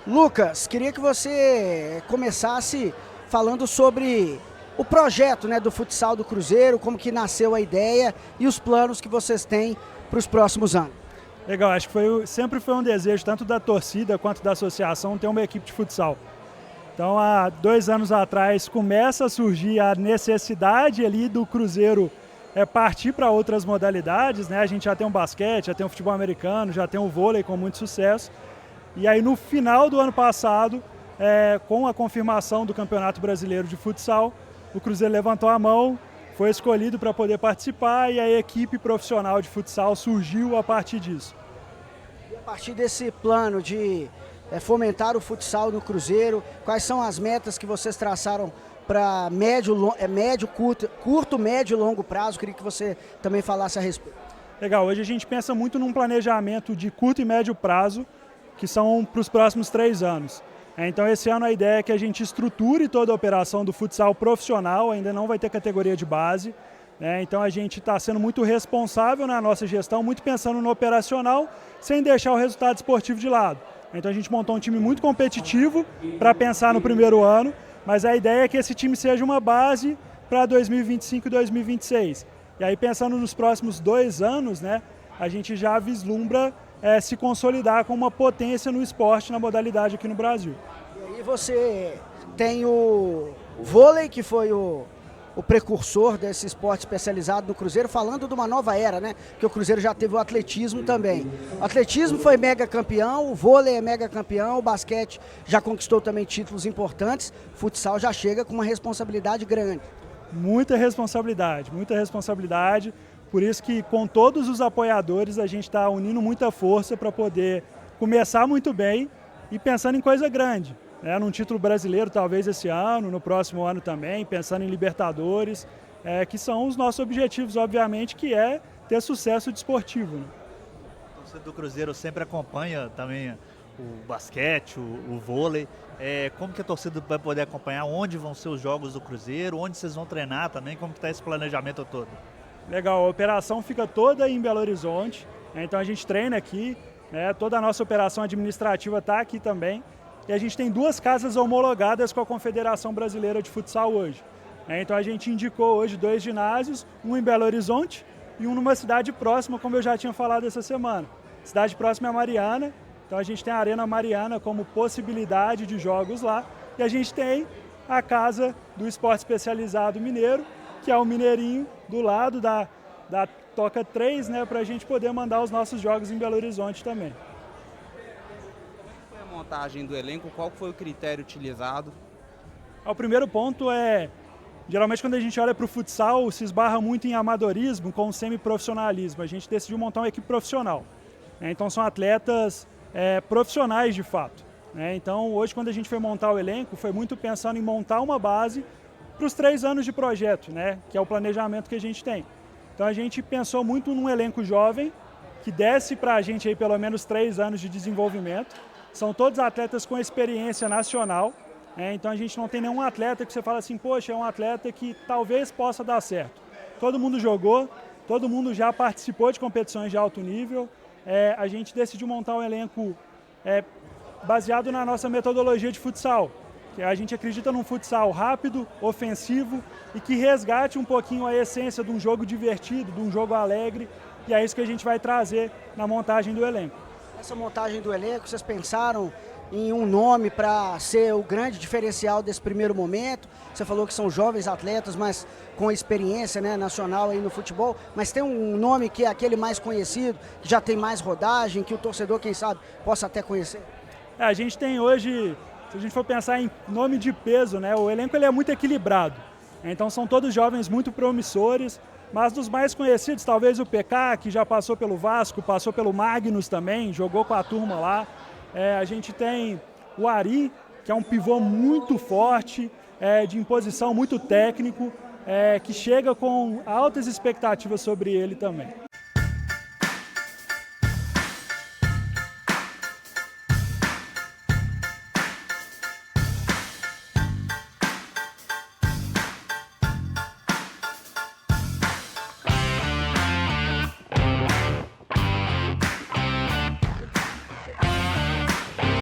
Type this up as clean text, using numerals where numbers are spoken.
Lucas, queria que você começasse falando sobre o projeto, né, do futsal do Cruzeiro, como que nasceu a ideia e os planos que vocês têm para os próximos anos. Legal, acho que sempre foi um desejo, tanto da torcida quanto da associação, ter uma equipe de futsal. Então, há 2 anos atrás, começa a surgir a necessidade ali do Cruzeiro partir para outras modalidades, né? A gente já tem o basquete, já tem o futebol americano, já tem o vôlei com muito sucesso. E aí, no final do ano passado, com a confirmação do Campeonato Brasileiro de Futsal, o Cruzeiro levantou a mão, foi escolhido para poder participar e a equipe profissional de futsal surgiu a partir disso. E a partir desse plano de fomentar o futsal no Cruzeiro, quais são as metas que vocês traçaram para curto, médio e longo prazo? Queria que você também falasse a respeito. Legal, hoje a gente pensa muito num planejamento de curto e médio prazo, que são para os próximos 3 anos. Então, esse ano a ideia é que a gente estruture toda a operação do futsal profissional, ainda não vai ter categoria de base. Então, a gente está sendo muito responsável na nossa gestão, muito pensando no operacional, sem deixar o resultado esportivo de lado. Então, a gente montou um time muito competitivo para pensar no primeiro ano, mas a ideia é que esse time seja uma base para 2025 e 2026. E aí, pensando nos próximos 2 anos, né, a gente já vislumbra se consolidar como uma potência no esporte, na modalidade aqui no Brasil. E aí você tem o vôlei, que foi o precursor desse esporte especializado no Cruzeiro, falando de uma nova era, né? Porque o Cruzeiro já teve o atletismo também. O atletismo foi mega campeão, o vôlei é mega campeão, o basquete já conquistou também títulos importantes, o futsal já chega com uma responsabilidade grande. Muita responsabilidade, muita responsabilidade. Por isso que com todos os apoiadores a gente está unindo muita força para poder começar muito bem e pensando em coisa grande. Num título brasileiro talvez esse ano, no próximo ano também, pensando em Libertadores, que são os nossos objetivos, obviamente, que é ter sucesso desportivo. Né? O torcedor do Cruzeiro sempre acompanha também o basquete, o vôlei. Como que a torcida vai poder acompanhar? Onde vão ser os jogos do Cruzeiro? Onde vocês vão treinar também? Como que está esse planejamento todo? Legal, a operação fica toda em Belo Horizonte, então a gente treina aqui, toda a nossa operação administrativa está aqui também. E a gente tem 2 casas homologadas com a Confederação Brasileira de Futsal hoje. Então a gente indicou hoje 2 ginásios, um em Belo Horizonte e um numa cidade próxima, como eu já tinha falado essa semana. Cidade próxima é Mariana, então a gente tem a Arena Mariana como possibilidade de jogos lá. E a gente tem a Casa do Esporte Especializado Mineiro, que é o Mineirinho, do lado da Toca 3, para a gente poder mandar os nossos jogos em Belo Horizonte também. Qual foi a montagem do elenco? Qual foi o critério utilizado? O primeiro ponto geralmente quando a gente olha para o futsal, se esbarra muito em amadorismo com semiprofissionalismo. A gente decidiu montar uma equipe profissional. Então são atletas profissionais de fato. Então hoje quando a gente foi montar o elenco, foi muito pensando em montar uma base para os 3 anos de projeto, que é o planejamento que a gente tem. Então a gente pensou muito num elenco jovem, que desse para a gente aí pelo menos 3 anos de desenvolvimento. São todos atletas com experiência nacional, então a gente não tem nenhum atleta que você fala assim, poxa, é um atleta que talvez possa dar certo. Todo mundo jogou, todo mundo já participou de competições de alto nível. A gente decidiu montar um elenco baseado na nossa metodologia de futsal. A gente acredita num futsal rápido, ofensivo e que resgate um pouquinho a essência de um jogo divertido, de um jogo alegre, e é isso que a gente vai trazer na montagem do elenco. Essa montagem do elenco, vocês pensaram em um nome para ser o grande diferencial desse primeiro momento? Você falou que são jovens atletas, mas com experiência nacional aí no futebol, mas tem um nome que é aquele mais conhecido, que já tem mais rodagem, que o torcedor, quem sabe, possa até conhecer? A gente tem hoje... Se a gente for pensar em nome de peso, o elenco ele é muito equilibrado. Então são todos jovens muito promissores, mas dos mais conhecidos, talvez o PK, que já passou pelo Vasco, passou pelo Magnus também, jogou com a turma lá. A gente tem o Ari, que é um pivô muito forte, de imposição muito técnico, que chega com altas expectativas sobre ele também.